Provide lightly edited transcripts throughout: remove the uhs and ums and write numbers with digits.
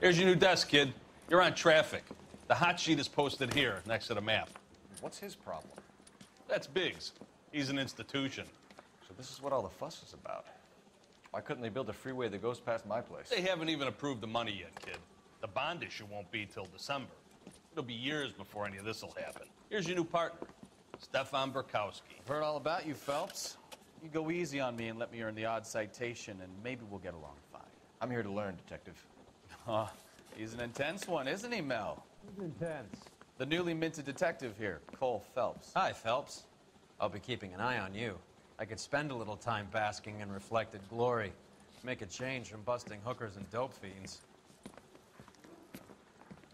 Here's your new desk, kid. You're on traffic. The hot sheet is posted here, next to the map. What's his problem? That's Biggs. He's an institution. So this is what all the fuss is about. Why couldn't they build a freeway that goes past my place? They haven't even approved the money yet, kid. The bond issue won't be till December. It'll be years before any of this will happen. Here's your new partner, Stefan Burkowski. I've heard all about you, Phelps. You go easy on me and let me earn the odd citation, and maybe we'll get along fine. I'm here to learn, Detective. He's an intense one, isn't he, Mel? He's intense. The newly minted detective here, Cole Phelps. Hi, Phelps. I'll be keeping an eye on you. I could spend a little time basking in reflected glory. Make a change from busting hookers and dope fiends.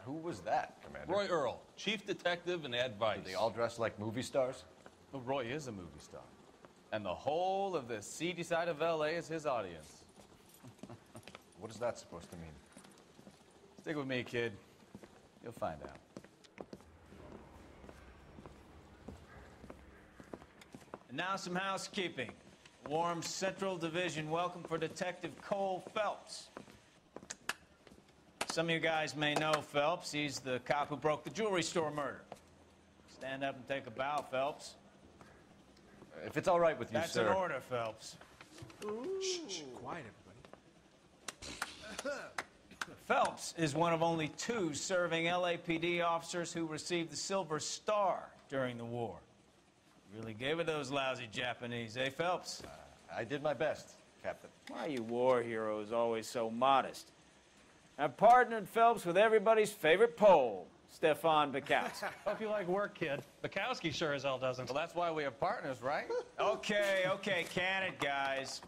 Who was that, Commander? Roy Earl, chief detective and advice. Do they all dress like movie stars? Well, Roy is a movie star. And the whole of the seedy side of L.A. is his audience. What is that supposed to mean? Stick with me, kid. You'll find out. And now some housekeeping. Warm Central Division welcome for Detective Cole Phelps. Some of you guys may know Phelps. He's the cop who broke the jewelry store murder. Stand up and take a bow, Phelps. If it's all right with you, That's sir. an order, Phelps. Shh, quiet, everybody. Phelps is one of only 2 serving LAPD officers who received the Silver Star during the war. Really gave it those lousy Japanese, eh, Phelps? I did my best, Captain. Why are you war heroes always so modest? I've partnered Phelps with everybody's favorite Pole, Stefan Burkowski. Hope you like work, kid. Bukowski sure as hell doesn't. Well, that's why we have partners, right? Okay, can it, guys.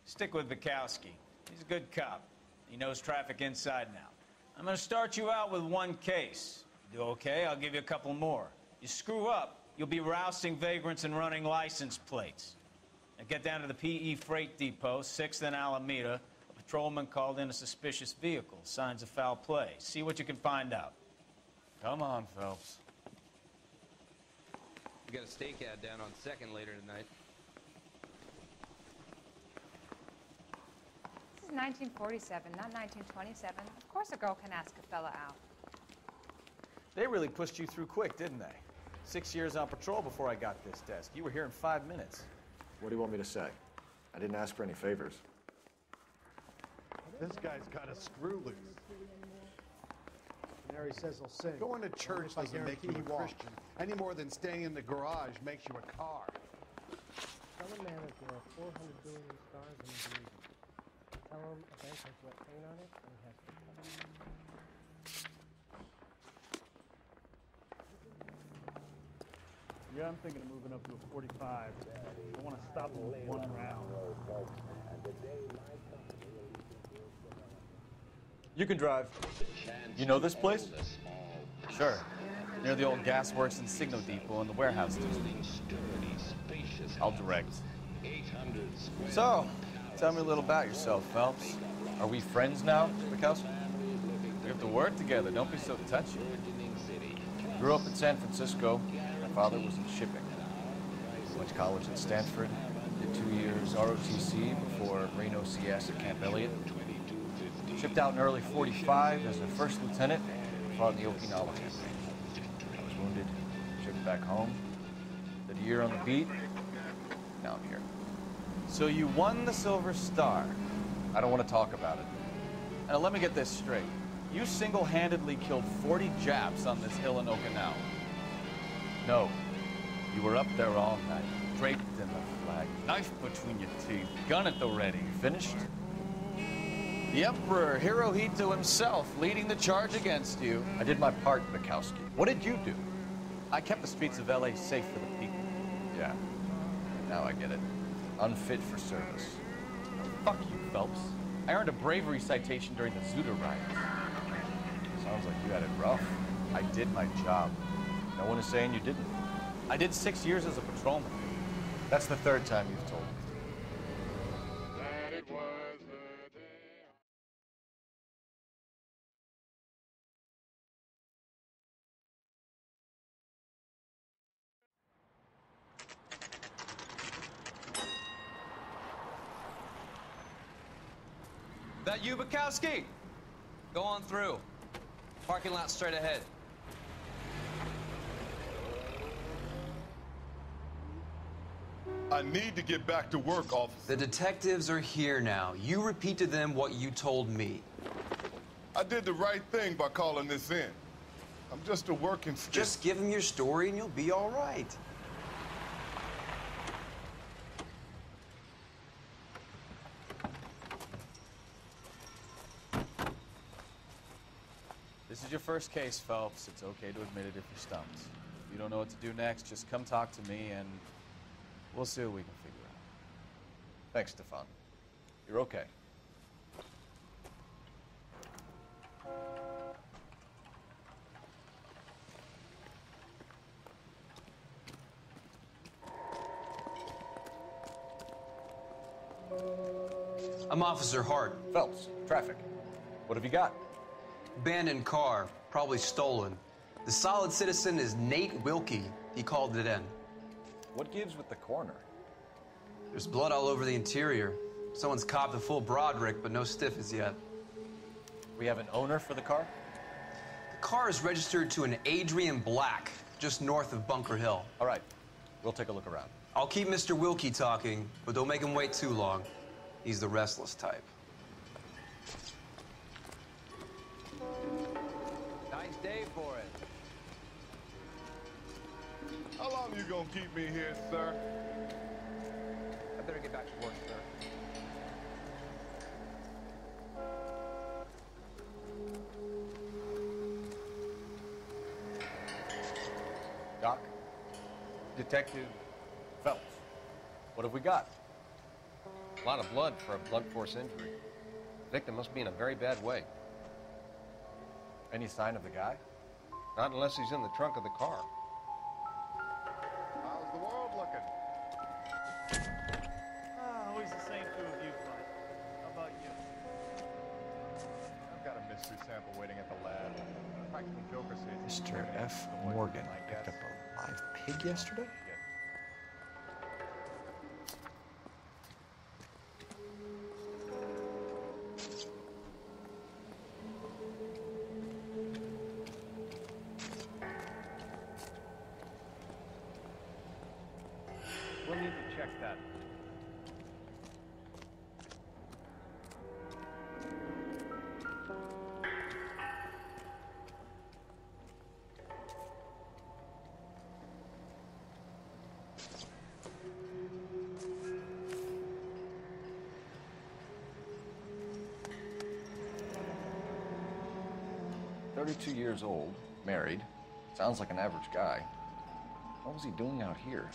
Stick with Bukowski. He's a good cop. He knows traffic inside now. I'm gonna start you out with 1 case. You do okay, I'll give you a couple more. You screw up, you'll be rousting vagrants and running license plates. Now get down to the PE Freight Depot, 6th and Alameda. A patrolman called in a suspicious vehicle. Signs of foul play. See what you can find out. Come on, Phelps. We got a stake ad down on 2nd later tonight. This is 1947, not 1927. Of course a girl can ask a fella out. They really pushed you through quick, didn't they? 6 years on patrol before I got this desk. You were here in 5 minutes. What do you want me to say? I didn't ask for any favors. This guy's got a screw loose. Mary says he'll sing. Going to church doesn't make you a Christian, any more than staying in the garage makes you a car. Tell a man that there are 400 billion stars in the universe. Tell him a bank has wet paint on it and he has to. Yeah, I'm thinking of moving up to a 45. I want to stop him with 1 round. You can drive. You know this place? Sure. Near the old gasworks and signal depot and the warehouse district. I'll direct. So, tell me a little about yourself, Phelps. Are we friends now, Burkowski? We have to work together. Don't be so touchy. Grew up in San Francisco. My father was in shipping. Went to college at Stanford. Did 2 years ROTC before Reno CS at Camp Elliott. Shipped out in early 45 as a first lieutenant. Fought in the Okinawa campaign. I was wounded. Shipped back home. Did a year on the beat. Now I'm here. So you won the Silver Star. I don't want to talk about it. Now let me get this straight. You single-handedly killed 40 Japs on this hill in Okinawa. No. You were up there all night, draped in the flag, knife between your teeth, gun at the ready. Finished? The Emperor Hirohito himself leading the charge against you. I did my part, Bukowski. What did you do? I kept the streets of L.A. safe for the people. Yeah. Now I get it. Unfit for service. Fuck you, Phelps. I earned a bravery citation during the Zuda riots. Sounds like you had it rough. I did my job. No one is saying you didn't. I did 6 years as a patrolman. That's the 3rd time you've told me. That it was the day. That you, Bukowski? Go on through. Parking lot straight ahead. I need to get back to work, officer. The detectives are here now. You repeat to them what you told me. I did the right thing by calling this in. I'm just a working stick. Just give them your story and you'll be all right. This is your first case, Phelps. It's okay to admit it if you're stumped. If you don't know what to do next, just come talk to me and we'll see what we can figure out. Thanks, Stefan. You're okay. I'm Officer Hart. Phelps, traffic. What have you got? Abandoned car, probably stolen. The solid citizen is Nate Wilkie. He called it in. What gives with the coroner? There's blood all over the interior. Someone's copped a full Broderick, but no stiff as yet. We have an owner for the car? The car is registered to an Adrian Black, just north of Bunker Hill. All right, we'll take a look around. I'll keep Mr. Wilkie talking, but don't make him wait too long. He's the restless type. Nice day for it. How long you gonna keep me here, sir? I better get back to work, sir. Doc? Detective Phelps. What have we got? A lot of blood for a blunt force injury. The victim must be in a very bad way. Any sign of the guy? Not unless he's in the trunk of the car. How's the world looking? Always the same two of you, Bud. How about you? I've got a mystery sample waiting at the lab. Practical Joker says... Mr. F. Morgan picked up a live pig yesterday? We'll need to check that. "32 years old, married. Sounds like an average guy. What was he doing out here?"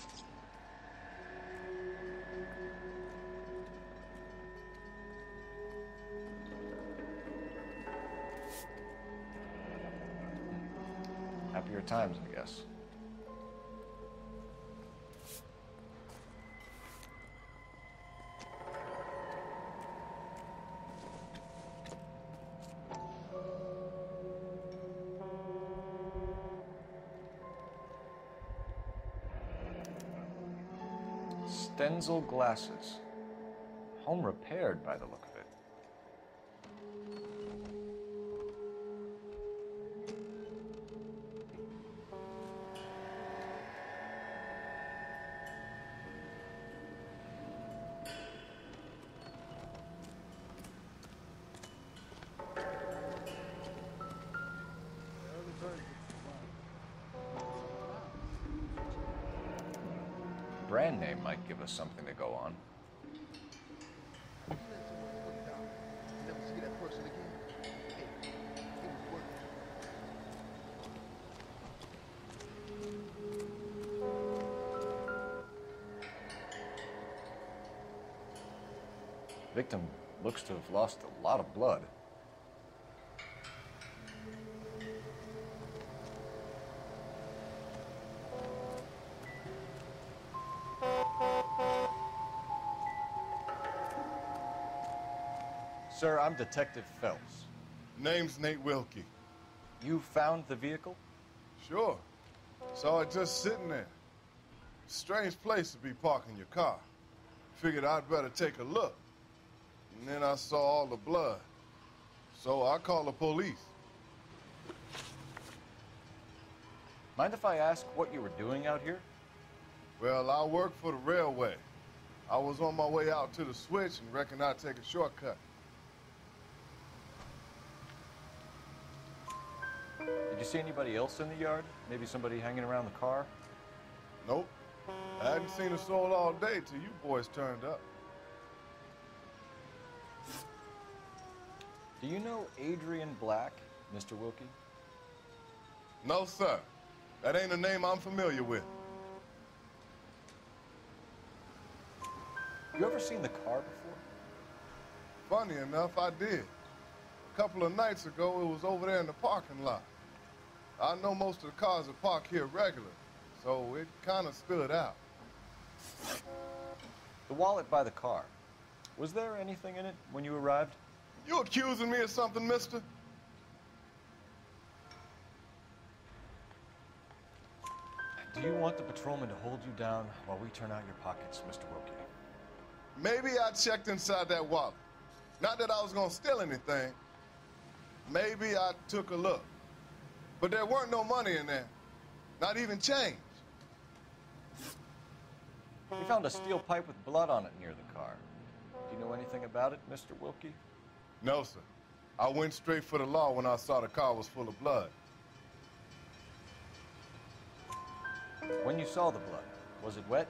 Happier times, I guess. Stenzel glasses. Home repaired by the look of it. Brand name might give us something to go on. Victim looks to have lost a lot of blood. Sir, I'm Detective Phelps. Name's Nate Wilkie. You found the vehicle? Sure. Saw it just sitting there. Strange place to be parking your car. Figured I'd better take a look. And then I saw all the blood. So I called the police. Mind if I ask what you were doing out here? Well, I work for the railway. I was on my way out to the switch and reckoned I'd take a shortcut. Did you see anybody else in the yard? Maybe somebody hanging around the car? Nope. I hadn't seen a soul all day till you boys turned up. Do you know Adrian Black, Mr. Wilkie? No, sir. That ain't a name I'm familiar with. You ever seen the car before? Funny enough, I did. A couple of nights ago, it was over there in the parking lot. I know most of the cars are parked here regular, so it kind of stood out. The wallet by the car. Was there anything in it when you arrived? You accusing me of something, mister? Do you want the patrolman to hold you down while we turn out your pockets, Mr. Wilkie? Maybe I checked inside that wallet. Not that I was gonna steal anything. Maybe I took a look. But there weren't no money in there. Not even change. We found a steel pipe with blood on it near the car. Do you know anything about it, Mr. Wilkie? No, sir. I went straight for the law when I saw the car was full of blood. When you saw the blood, was it wet,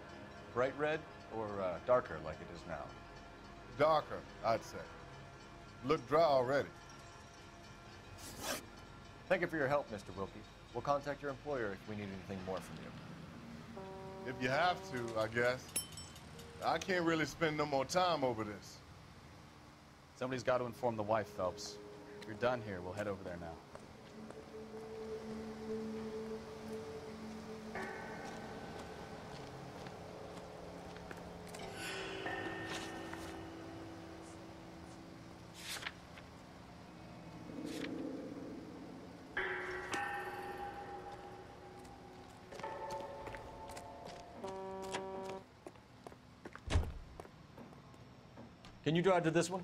bright red, or darker like it is now? Darker, I'd say. Looked dry already. Thank you for your help, Mr. Wilkie. We'll contact your employer if we need anything more from you. If you have to, I guess. I can't really spend no more time over this. Somebody's got to inform the wife, Phelps. If you're done here, we'll head over there now. Can you drive to this one?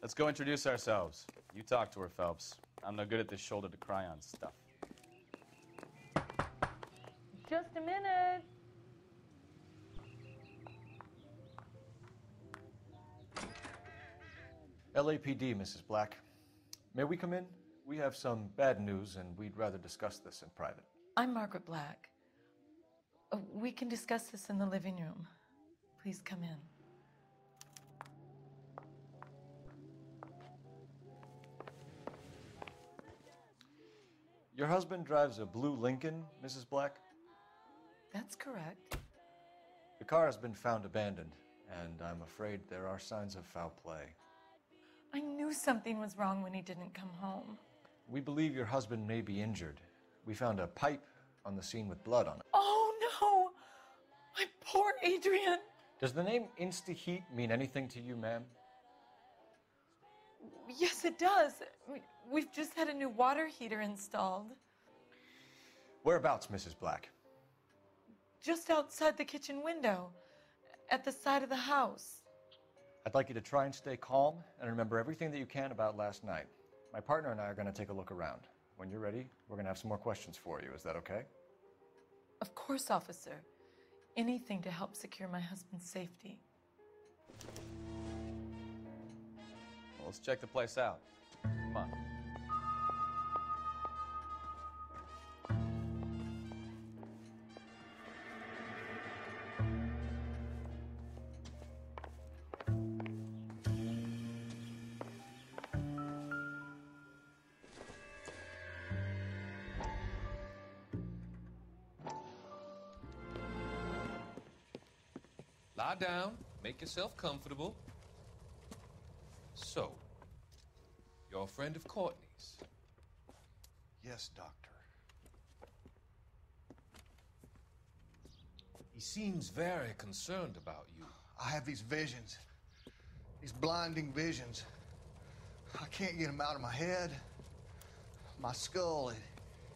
Let's go introduce ourselves. You talk to her, Phelps. I'm no good at this shoulder to cry on stuff. Just a minute. LAPD, Mrs. Black. May we come in? We have some bad news, and we'd rather discuss this in private. I'm Margaret Black. We can discuss this in the living room. Please come in. Your husband drives a blue Lincoln, Mrs. Black? That's correct. The car has been found abandoned, and I'm afraid there are signs of foul play. I knew something was wrong when he didn't come home. We believe your husband may be injured. We found a pipe on the scene with blood on it. Oh, no! My poor Adrian! Does the name Insta-Heat mean anything to you, ma'am? Yes, it does. We've just had a new water heater installed. Whereabouts, Mrs. Black? Just outside the kitchen window, at the side of the house. I'd like you to try and stay calm and remember everything that you can about last night. My partner and I are going to take a look around. When you're ready, we're going to have some more questions for you. Is that okay? Of course, officer. Anything to help secure my husband's safety. Well, let's check the place out. Come on. Lie down, make yourself comfortable. So, You're a friend of Courtney's. Yes, Doctor. He seems very concerned about you. I have these visions. These blinding visions. I can't get them out of my head. My skull,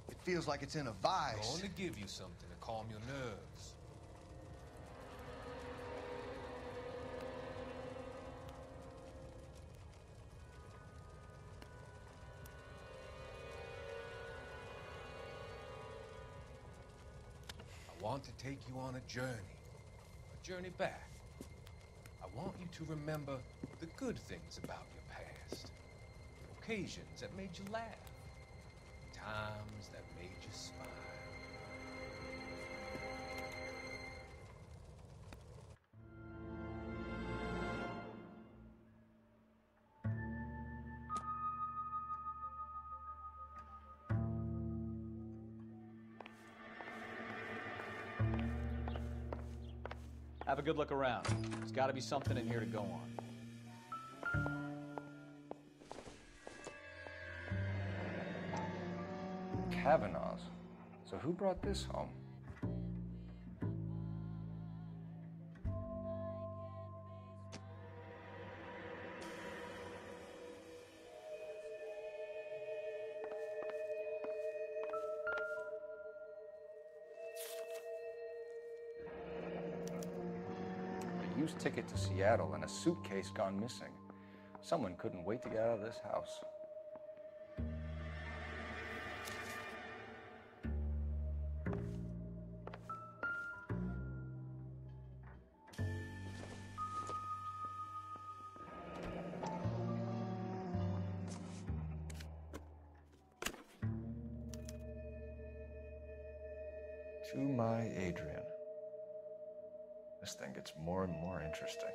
it feels like it's in a vice. I want to give you something to calm your nerves. I want to take you on a journey back. I want you to remember the good things about your past, occasions that made you laugh, times that made you smile. Have a good look around. There's got to be something in here to go on. Kavanaugh's. So who brought this home? A used ticket to Seattle and a suitcase gone missing. Someone couldn't wait to get out of this house. To my Adrian. This thing gets more and more interesting.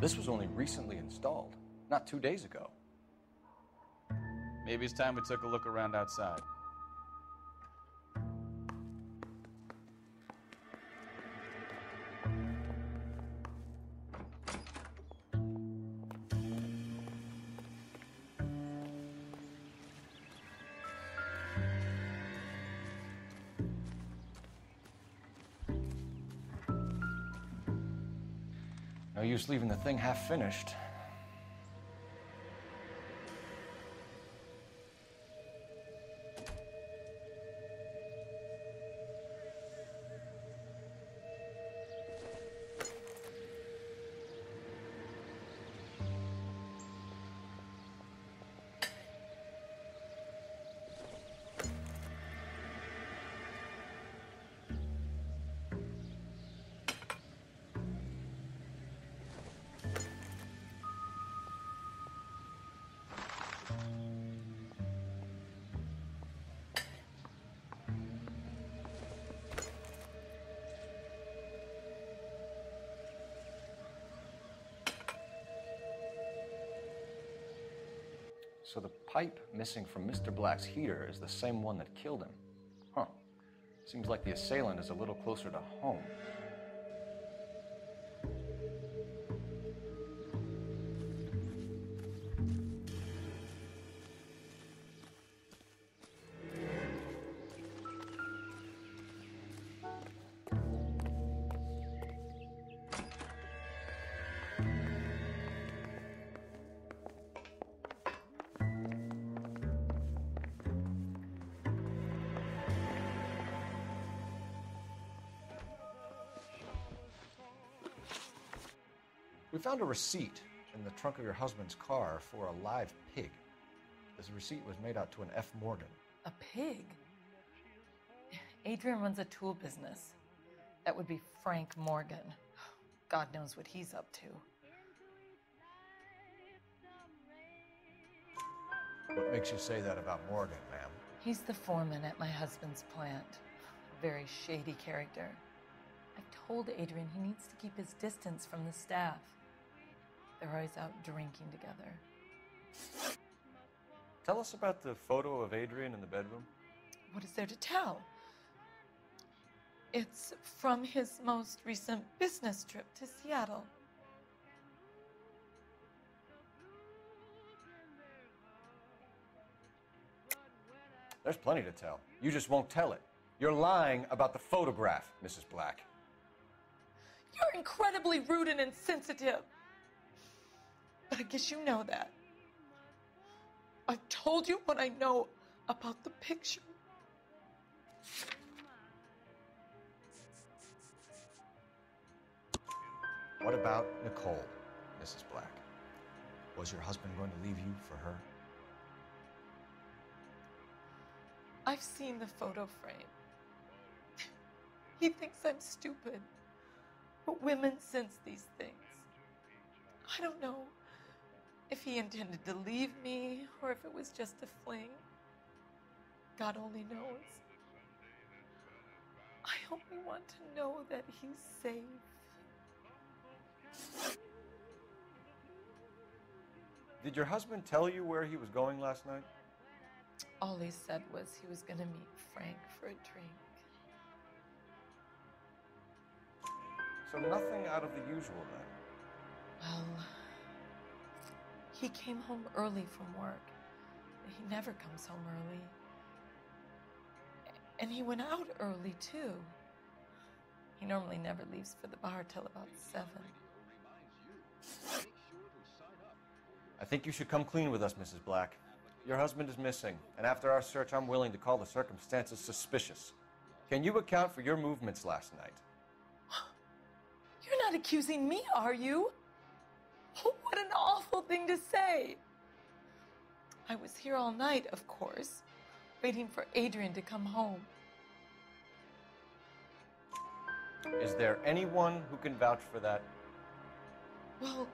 This was only recently installed, not 2 days ago. Maybe it's time we took a look around outside. No use leaving the thing half finished. So the pipe missing from Mr. Black's heater is the same one that killed him. Huh. Seems like the assailant is a little closer to home. We found a receipt in the trunk of your husband's car for a live pig. This receipt was made out to an F. Morgan. A pig? Adrian runs a tool business. That would be Frank Morgan. God knows what he's up to. What makes you say that about Morgan, ma'am? He's the foreman at my husband's plant. A very shady character. I've told Adrian he needs to keep his distance from the staff. They're always out drinking together. Tell us about the photo of Adrian in the bedroom. What is there to tell? It's from his most recent business trip to Seattle. There's plenty to tell. You just won't tell it. You're lying about the photograph, Mrs. Black. You're incredibly rude and insensitive. But I guess you know that. I've told you what I know about the picture. What about Nicole, Mrs. Black? Was your husband going to leave you for her? I've seen the photo frame. He thinks I'm stupid. But women sense these things. I don't know if he intended to leave me or if it was just a fling. God only knows. I only want to know that he's safe. Did your husband tell you where he was going last night? All he said was he was going to meet Frank for a drink. So nothing out of the usual then? Well, he came home early from work. He never comes home early. And he went out early, too. He normally never leaves for the bar till about 7. I think you should come clean with us, Mrs. Black. Your husband is missing, and after our search, I'm willing to call the circumstances suspicious. Can you account for your movements last night? You're not accusing me, are you? What an awful thing to say. I was here all night, of course, waiting for Adrian to come home. Is there anyone who can vouch for that? Well,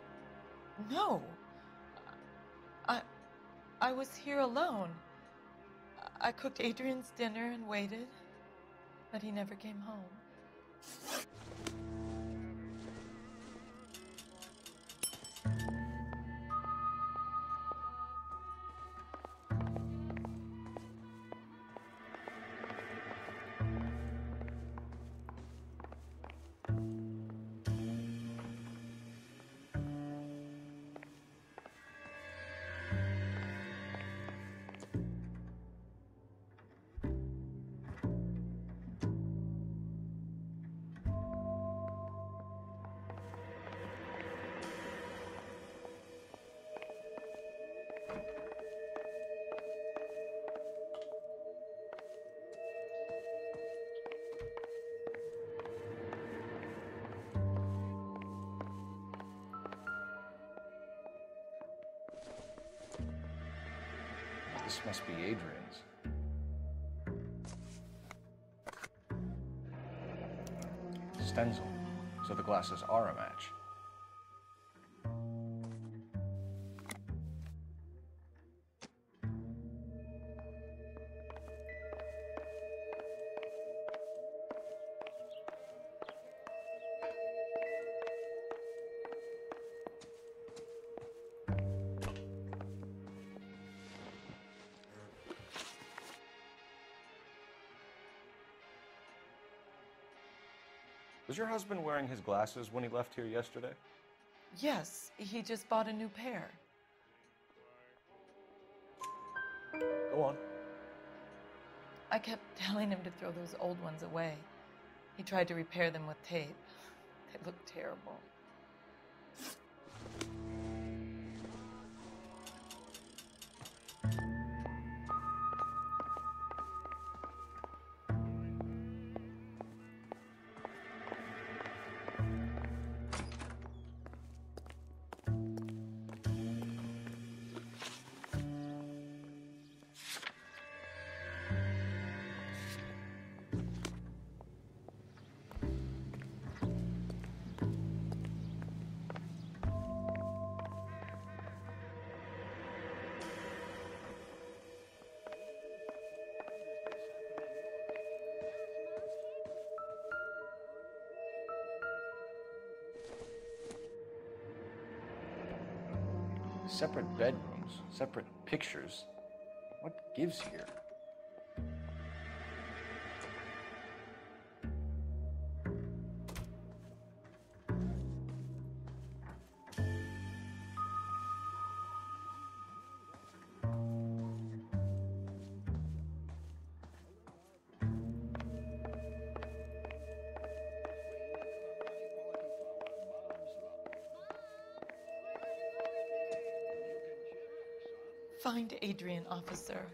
no. I was here alone. I cooked Adrian's dinner and waited, but he never came home. This must be Adrian's. Stenzel. So the glasses are a match. Was your husband wearing his glasses when he left here yesterday? Yes, he just bought a new pair. Go on. I kept telling him to throw those old ones away. He tried to repair them with tape. They looked terrible. Separate bedrooms, separate pictures. What gives here? Find Adrian, officer.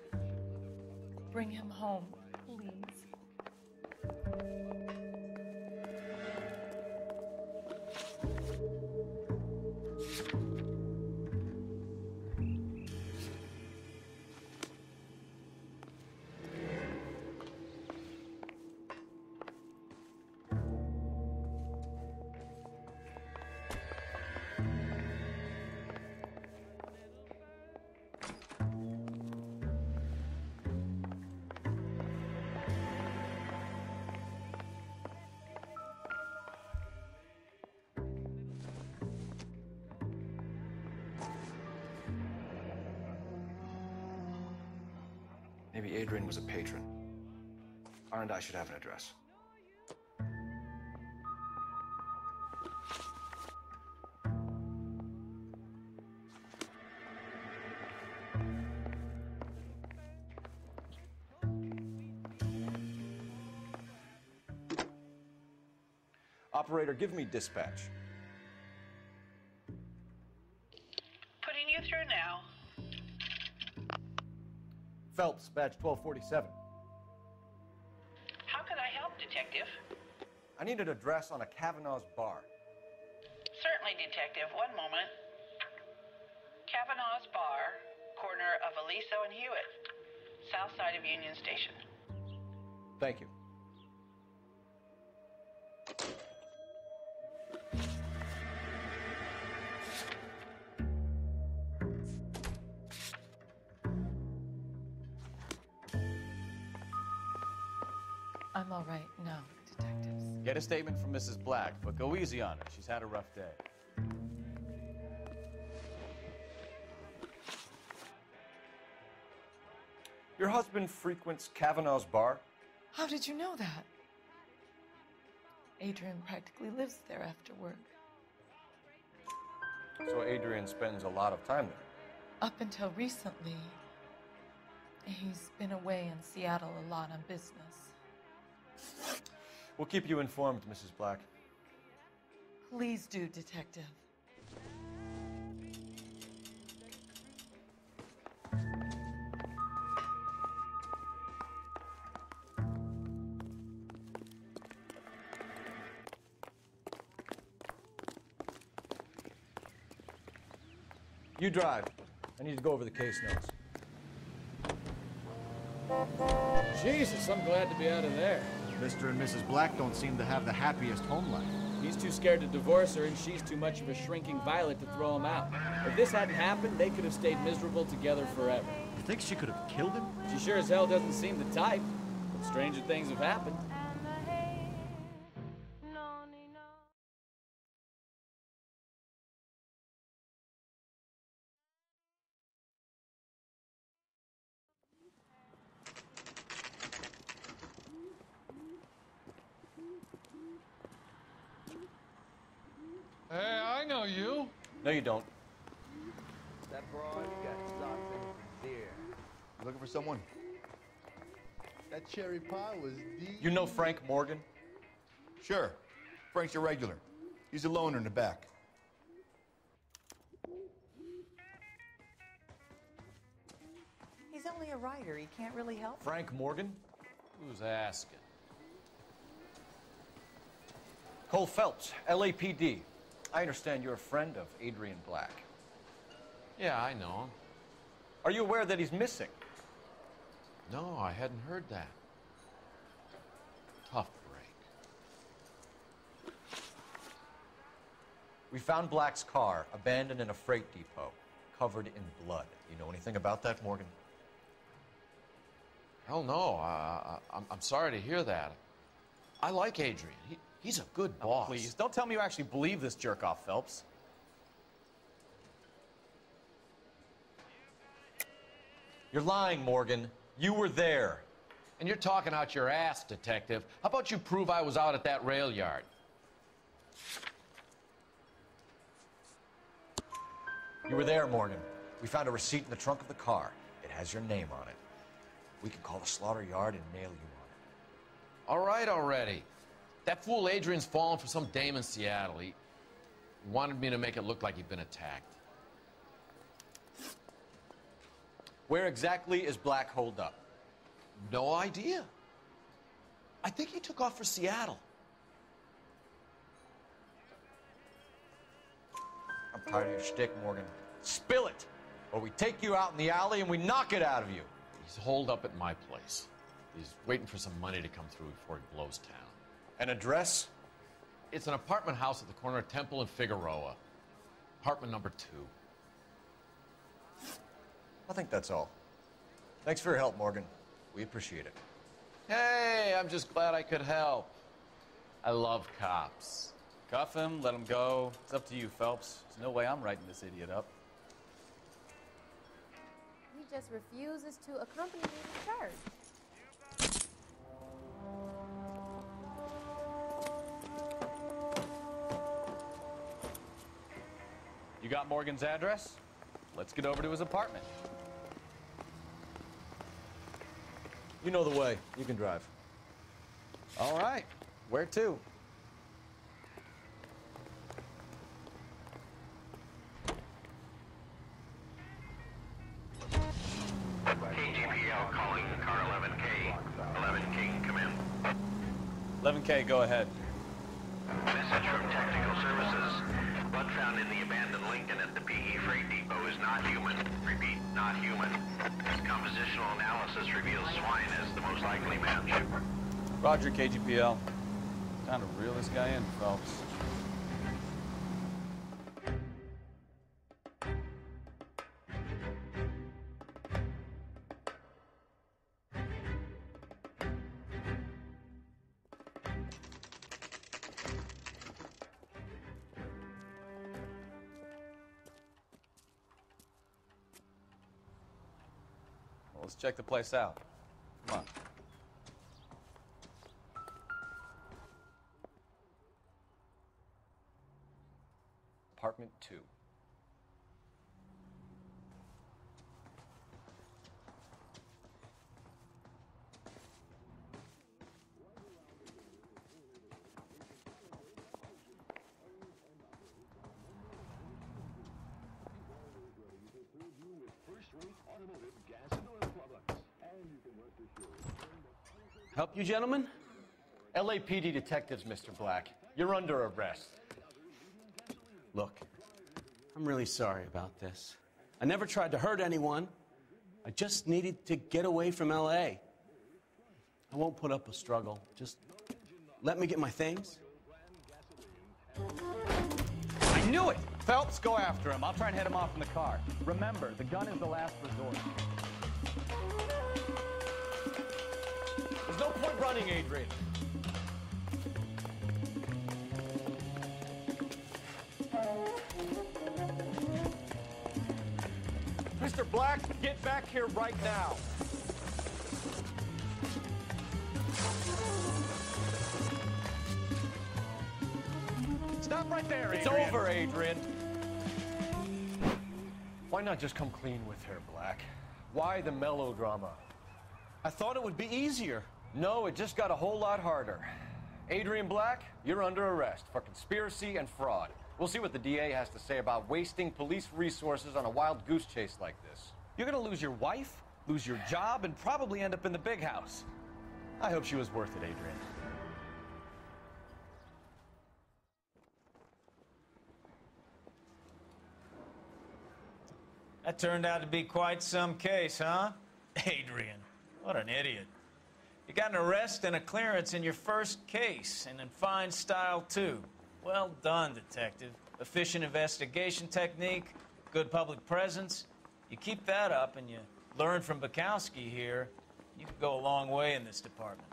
Bring him home, please. Maybe Adrian was a patron. R&I should have an address. Operator, give me dispatch. Putting you through now. Phelps, badge 1247. How can I help, Detective? I need an address on a Kavanaugh's bar. Certainly, Detective. One moment. Kavanaugh's Bar, corner of Aliso and Hewitt, south side of Union Station. Thank you. I'm all right now, detectives. Get a statement from Mrs. Black, but go easy on her. She's had a rough day. Your husband frequents Kavanaugh's bar? How did you know that? Adrian practically lives there after work. So Adrian spends a lot of time there. Up until recently, he's been away in Seattle a lot on business. We'll keep you informed, Mrs. Black. Please do, Detective. You drive. I need to go over the case notes. Jesus, I'm glad to be out of there. Mr. and Mrs. Black don't seem to have the happiest home life. He's too scared to divorce her, and she's too much of a shrinking violet to throw him out. If this hadn't happened, they could have stayed miserable together forever. You think she could have killed him? She sure as hell doesn't seem the type, but stranger things have happened. Hey, I know you. No, you don't. That broad got socks in his ear. You looking for someone? That cherry pie was deep. You know Frank Morgan? Sure. Frank's your regular. He's a loner in the back. He's only a writer. He can't really help. Frank Morgan? Who's asking? Cole Phelps, LAPD. I understand you're a friend of Adrian Black. Yeah, I know him. Are you aware that he's missing? No, I hadn't heard that. Tough break. We found Black's car abandoned in a freight depot, covered in blood. You know anything about that, Morgan? Hell no. I'm sorry to hear that. I like Adrian. He's a good boss. Please, don't tell me you actually believe this jerk-off, Phelps. You're lying, Morgan. You were there. And you're talking out your ass, detective. How about you prove I was out at that rail yard? You were there, Morgan. We found a receipt in the trunk of the car. It has your name on it. We can call the slaughter yard and nail you on it. All right already. That fool Adrian's fallen for some dame in Seattle. He wanted me to make it look like he'd been attacked. Where exactly is Black holed up? No idea. I think he took off for Seattle. I'm tired of your shtick, Morgan. Spill it, or we take you out in the alley and we knock it out of you. He's holed up at my place. He's waiting for some money to come through before he blows town. An address? It's an apartment house at the corner of Temple and Figueroa. Apartment number 2. I think that's all. Thanks for your help, Morgan. We appreciate it. Hey, I'm just glad I could help. I love cops. Cuff him, let him go. It's up to you, Phelps. There's no way I'm writing this idiot up. He just refuses to accompany me to church. You got Morgan's address? Let's get over to his apartment. You know the way. You can drive. All right. Where to? KGPL calling car 11K. 11K, come in. 11K, go ahead. Message from Technical Services. Blood found in the abandoned Lincoln at the PE Freight Depot is not human. Repeat, not human. Compositional analysis reveals swine as the most likely match. Roger, KGPL. Time to reel this guy in, Phelps. Let's check the place out. Come on. Apartment 2. Help you, gentlemen? LAPD detectives, Mr. Black. You're under arrest. Look, I'm really sorry about this. I never tried to hurt anyone. I just needed to get away from L.A. I won't put up a struggle. Just let me get my things. I knew it! Phelps, go after him. I'll try and head him off in the car. Remember, the gun is the last resort. There's no point running, Adrian. Mr. Black, get back here right now. Stop right there, It's Adrian. over, Adrian. Why not just come clean with her, Black? Why the melodrama? I thought it would be easier. No, it just got a whole lot harder. Adrian Black, you're under arrest for conspiracy and fraud. We'll see what the DA has to say about wasting police resources on a wild goose chase like this. You're gonna lose your wife, lose your job, and probably end up in the big house. I hope she was worth it, Adrian. That turned out to be quite some case, huh? Adrian, what an idiot. You got an arrest and a clearance in your first case, and in fine style, too. Well done, detective. Efficient investigation technique, good public presence. You keep that up and you learn from Bukowski here, you could go a long way in this department.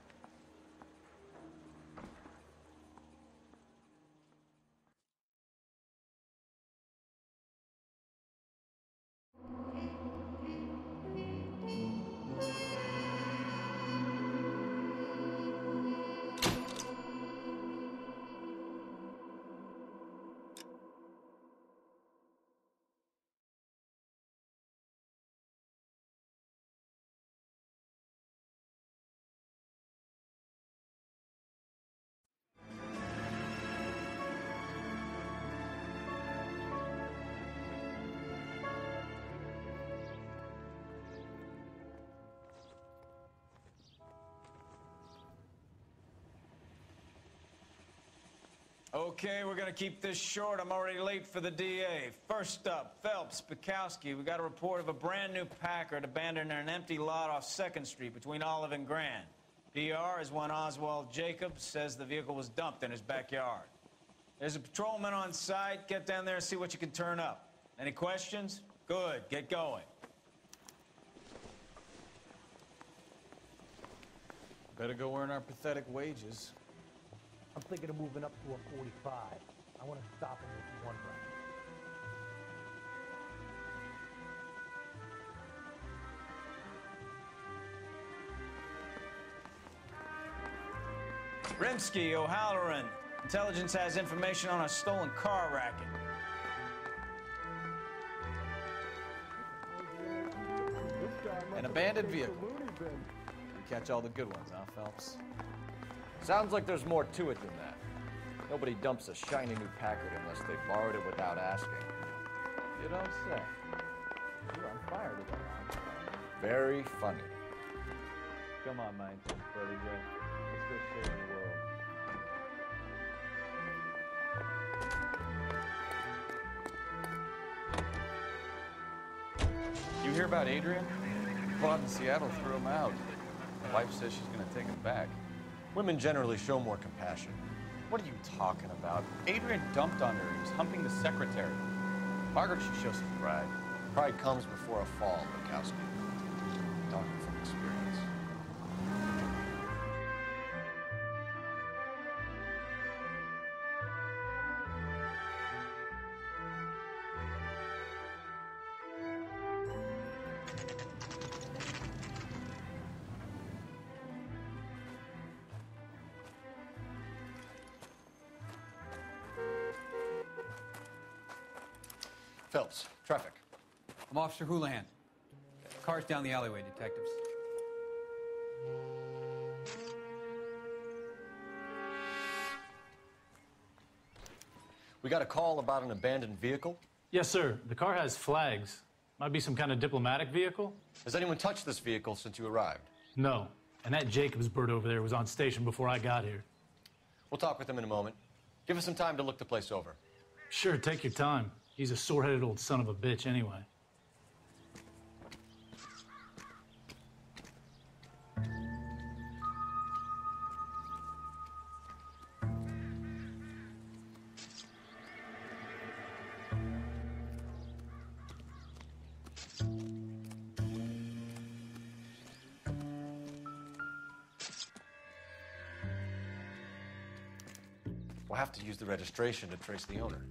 Okay, we're gonna keep this short. I'm already late for the DA. First up, Phelps, Bukowski. We got a report of a brand new Packard abandoned in an empty lot off 2nd Street between Olive and Grand. PR is one Oswald Jacobs says the vehicle was dumped in his backyard. There's a patrolman on site. Get down there and see what you can turn up. Any questions? Good, get going. Better go earn our pathetic wages. I'm thinking of moving up to a 45. I want to stop him with one round. Rimsky, O'Halloran. Intelligence has information on a stolen car racket. An abandoned vehicle. You catch all the good ones, huh, Phelps? Sounds like there's more to it than that. Nobody dumps a shiny new Packard unless they borrowed it without asking. You don't say. You're on fire today, huh? Very funny. Come on, my intense protege. Let's go save the world. You hear about Adrian? Bob in Seattle threw him out. My wife says she's gonna take him back. Women generally show more compassion. What are you talking about? Adrian dumped on her. He was humping the secretary. Margaret should show some pride. Pride comes before a fall, Bukowski. Talking from experience. Phelps, traffic. I'm Officer Houlihan. Car's down the alleyway, detectives. We got a call about an abandoned vehicle. Yes, sir. The car has flags. Might be some kind of diplomatic vehicle. Has anyone touched this vehicle since you arrived? No. And that Jacobs bird over there was on station before I got here. We'll talk with him in a moment. Give us some time to look the place over. Sure, take your time. He's a sore-headed old son of a bitch anyway. We'll have to use the registration to trace the owner.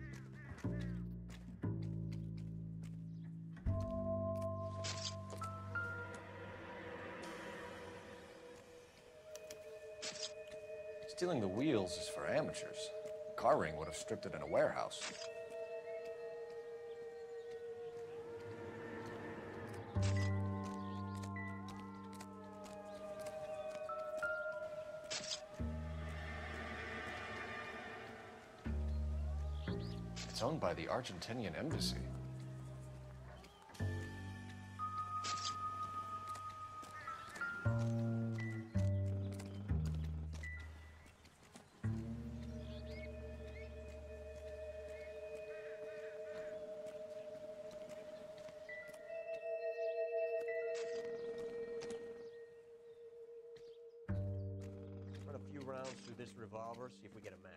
Stealing the wheels is for amateurs. A car ring would have stripped it in a warehouse. It's owned by the Argentinian embassy. Run a few rounds through this revolver, see if we get a match.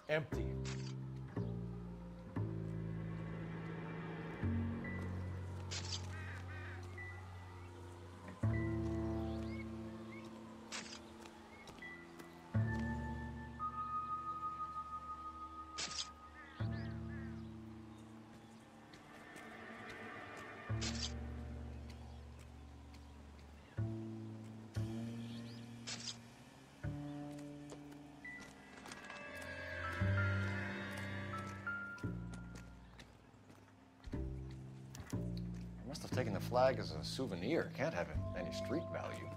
Empty. taking the flag as a souvenir. Can't have any street value.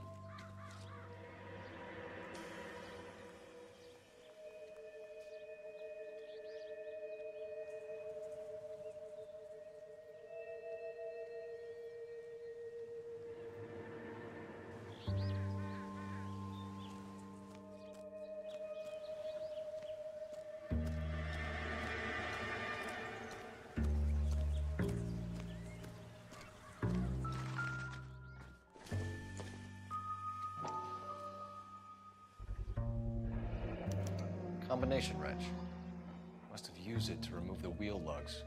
Combination wrench. Must have used it to remove the wheel lugs.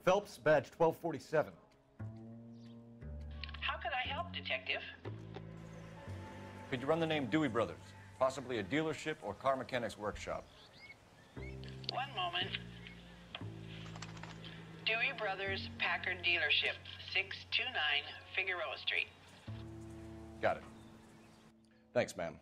Phelps, badge 1247. How could I help, Detective? Could you run the name Dewey Brothers? Possibly a dealership or car mechanics workshop. One moment. Dewey Brothers Packard Dealership, 629 Figueroa Street. Got it. Thanks, ma'am.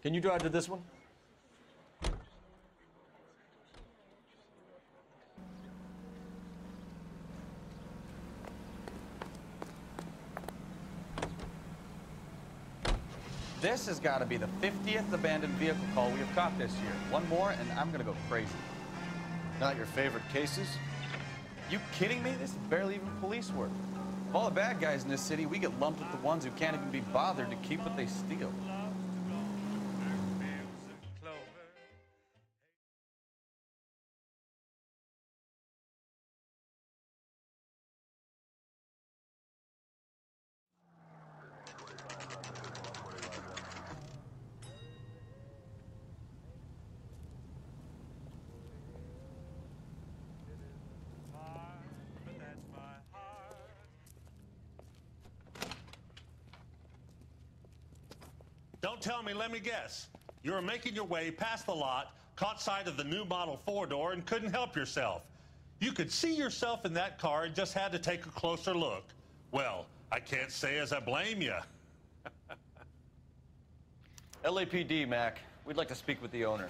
Can you drive to this one? This has got to be the 50th abandoned vehicle call we have caught this year. One more, and I'm going to go crazy. Not your favorite cases? You kidding me? This is barely even police work. Of all the bad guys in this city, we get lumped with the ones who can't even be bothered to keep what they steal. Don't tell me, let me guess. You were making your way past the lot, caught sight of the new model four-door, and couldn't help yourself. You could see yourself in that car and just had to take a closer look. Well, I can't say as I blame you. LAPD, Mac. We'd like to speak with the owner.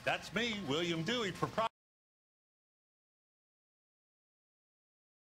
That's me, William Dewey, proprietor.